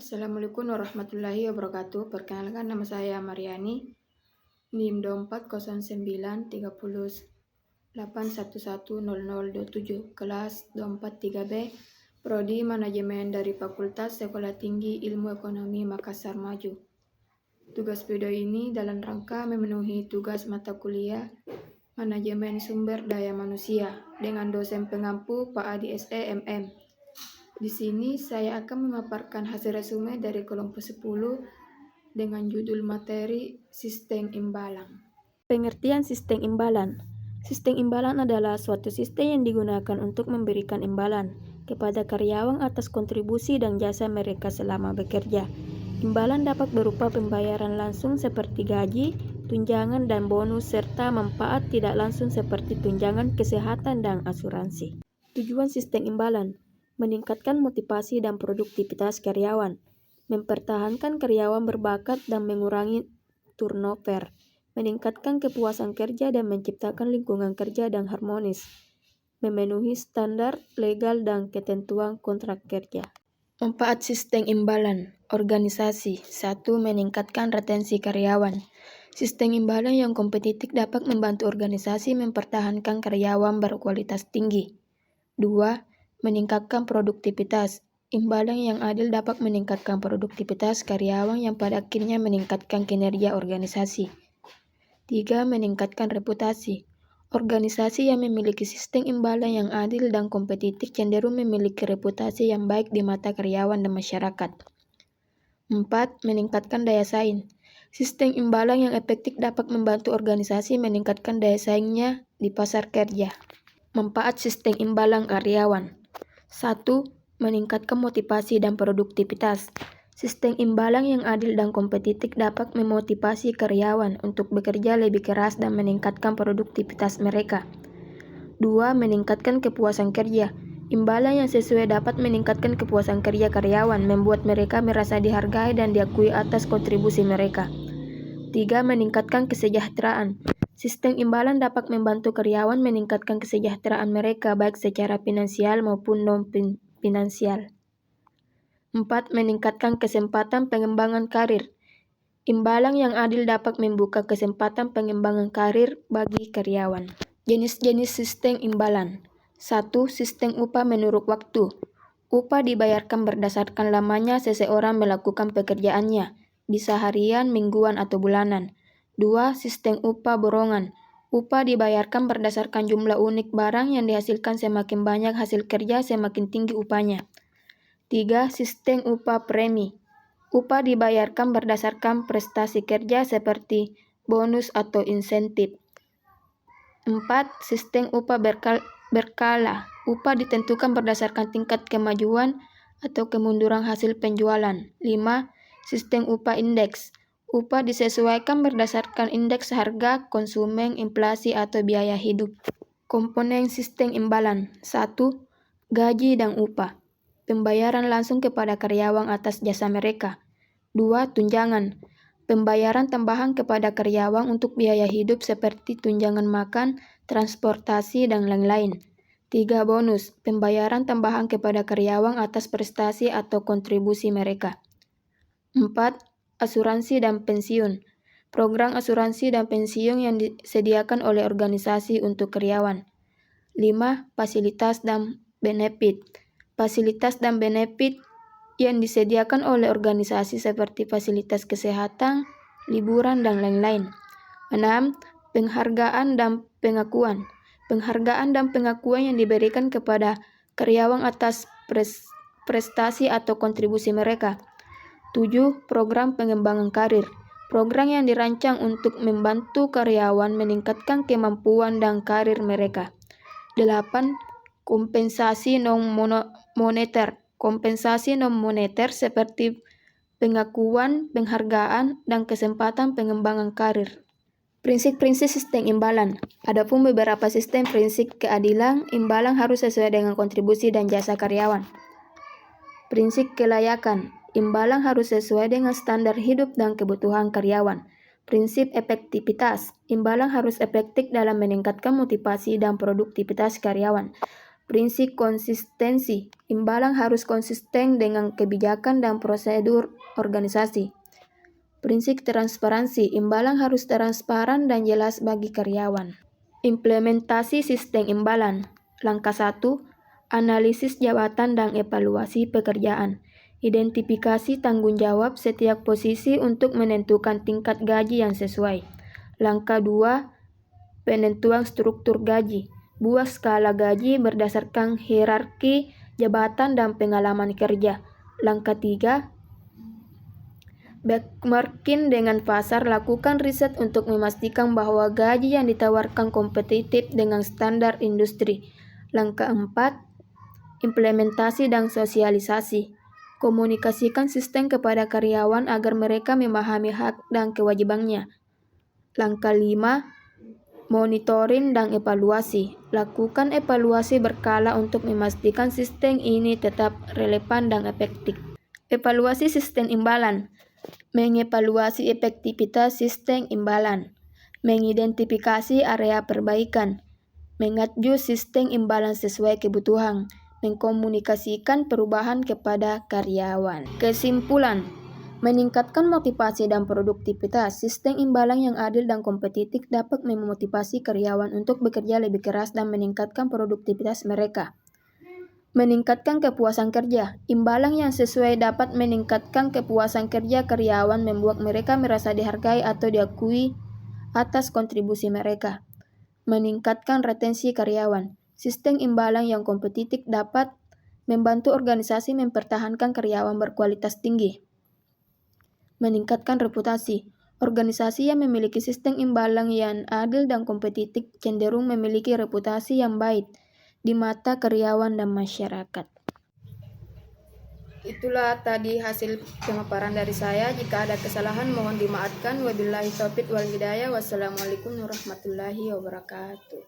Assalamualaikum warahmatullahi wabarakatuh. Perkenalkan, nama saya Mariani, NIM 240938110027, kelas 243B, Prodi Manajemen dari Fakultas Sekolah Tinggi Ilmu Ekonomi Makassar Maju. Tugas video ini dalam rangka memenuhi tugas mata kuliah Manajemen Sumber Daya Manusia dengan dosen pengampu Pak Adi SE MM. Di sini saya akan memaparkan hasil resume dari kelompok 10 dengan judul materi Sistem Imbalan. Pengertian sistem imbalan. Sistem imbalan adalah suatu sistem yang digunakan untuk memberikan imbalan kepada karyawan atas kontribusi dan jasa mereka selama bekerja. Imbalan dapat berupa pembayaran langsung seperti gaji, tunjangan dan bonus, serta manfaat tidak langsung seperti tunjangan kesehatan dan asuransi. Tujuan sistem imbalan: meningkatkan motivasi dan produktivitas karyawan, mempertahankan karyawan berbakat dan mengurangi turnover, meningkatkan kepuasan kerja dan menciptakan lingkungan kerja yang harmonis, memenuhi standar legal dan ketentuan kontrak kerja. Manfaat sistem imbalan. Organisasi. 1. Meningkatkan retensi karyawan. Sistem imbalan yang kompetitif dapat membantu organisasi mempertahankan karyawan berkualitas tinggi. 2. Meningkatkan produktivitas. Imbalan yang adil dapat meningkatkan produktivitas karyawan yang pada akhirnya meningkatkan kinerja organisasi. 3. Meningkatkan reputasi. Organisasi yang memiliki sistem imbalan yang adil dan kompetitif cenderung memiliki reputasi yang baik di mata karyawan dan masyarakat. 4. Meningkatkan daya saing. Sistem imbalan yang efektif dapat membantu organisasi meningkatkan daya saingnya di pasar kerja. Manfaat sistem imbalan karyawan. 1. Meningkatkan motivasi dan produktivitas. Sistem imbalan yang adil dan kompetitif dapat memotivasi karyawan untuk bekerja lebih keras dan meningkatkan produktivitas mereka. 2. Meningkatkan kepuasan kerja. Imbalan yang sesuai dapat meningkatkan kepuasan kerja karyawan, membuat mereka merasa dihargai dan diakui atas kontribusi mereka. 3. Meningkatkan kesejahteraan. Sistem imbalan dapat membantu karyawan meningkatkan kesejahteraan mereka baik secara finansial maupun non-finansial. 4. Meningkatkan kesempatan pengembangan karir. Imbalan yang adil dapat membuka kesempatan pengembangan karir bagi karyawan. Jenis-jenis sistem imbalan. 1. Sistem upah menurut waktu. Upah dibayarkan berdasarkan lamanya seseorang melakukan pekerjaannya, bisa harian, mingguan, atau bulanan. 2. Sistem upah borongan. Upah dibayarkan berdasarkan jumlah unit barang yang dihasilkan, semakin banyak hasil kerja, semakin tinggi upahnya. 3. Sistem upah premi. Upah dibayarkan berdasarkan prestasi kerja seperti bonus atau insentif. 4. Sistem upah berkala. Upah ditentukan berdasarkan tingkat kemajuan atau kemunduran hasil penjualan. 5. Sistem upah indeks. Upah disesuaikan berdasarkan indeks harga konsumen, inflasi, atau biaya hidup. Komponen sistem imbalan. 1. Gaji dan upah. Pembayaran langsung kepada karyawan atas jasa mereka. 2. Tunjangan. Pembayaran tambahan kepada karyawan untuk biaya hidup seperti tunjangan makan, transportasi, dan lain-lain. 3. Bonus. Pembayaran tambahan kepada karyawan atas prestasi atau kontribusi mereka. 4. Asuransi dan pensiun. Program asuransi dan pensiun yang disediakan oleh organisasi untuk karyawan. 5. Fasilitas dan benefit. Fasilitas dan benefit yang disediakan oleh organisasi seperti fasilitas kesehatan, liburan, dan lain-lain. 6. Penghargaan dan pengakuan. Penghargaan dan pengakuan yang diberikan kepada karyawan atas prestasi atau kontribusi mereka. 7. Program pengembangan karir. Program yang dirancang untuk membantu karyawan meningkatkan kemampuan dan karir mereka. 8. Kompensasi non-moneter. Kompensasi non-moneter seperti pengakuan, penghargaan, dan kesempatan pengembangan karir. Prinsip-prinsip sistem imbalan. Adapun beberapa sistem prinsip keadilan, imbalan harus sesuai dengan kontribusi dan jasa karyawan. Prinsip kelayakan. Imbalan harus sesuai dengan standar hidup dan kebutuhan karyawan. Prinsip efektivitas. Imbalan harus efektif dalam meningkatkan motivasi dan produktivitas karyawan. Prinsip konsistensi. Imbalan harus konsisten dengan kebijakan dan prosedur organisasi. Prinsip transparansi. Imbalan harus transparan dan jelas bagi karyawan. Implementasi sistem imbalan. Langkah 1. Analisis jabatan dan evaluasi pekerjaan. Identifikasi tanggung jawab setiap posisi untuk menentukan tingkat gaji yang sesuai. Langkah 2. Penentuan struktur gaji. Buat skala gaji berdasarkan hierarki jabatan dan pengalaman kerja. Langkah 3. Benchmarking dengan pasar. Lakukan riset untuk memastikan bahwa gaji yang ditawarkan kompetitif dengan standar industri. Langkah 4. Implementasi dan sosialisasi. Komunikasikan sistem kepada karyawan agar mereka memahami hak dan kewajibannya. Langkah 5. Monitoring dan evaluasi. Lakukan evaluasi berkala untuk memastikan sistem ini tetap relevan dan efektif. Evaluasi sistem imbalan. Mengevaluasi efektivitas sistem imbalan. Mengidentifikasi area perbaikan. Mengadjust sistem imbalan sesuai kebutuhan. Mengkomunikasikan perubahan kepada karyawan. Kesimpulan. Meningkatkan motivasi dan produktivitas. Sistem imbalan yang adil dan kompetitif dapat memotivasi karyawan untuk bekerja lebih keras dan meningkatkan produktivitas mereka. Meningkatkan kepuasan kerja. Imbalan yang sesuai dapat meningkatkan kepuasan kerja karyawan, membuat mereka merasa dihargai atau diakui atas kontribusi mereka. Meningkatkan retensi karyawan. Sistem imbalan yang kompetitif dapat membantu organisasi mempertahankan karyawan berkualitas tinggi. Meningkatkan reputasi. Organisasi yang memiliki sistem imbalan yang adil dan kompetitif cenderung memiliki reputasi yang baik di mata karyawan dan masyarakat. Itulah tadi hasil pemaparan dari saya. Jika ada kesalahan mohon dimaafkan. Wabillahi taufiq wal hidayah. Wassalamualaikum warahmatullahi wabarakatuh.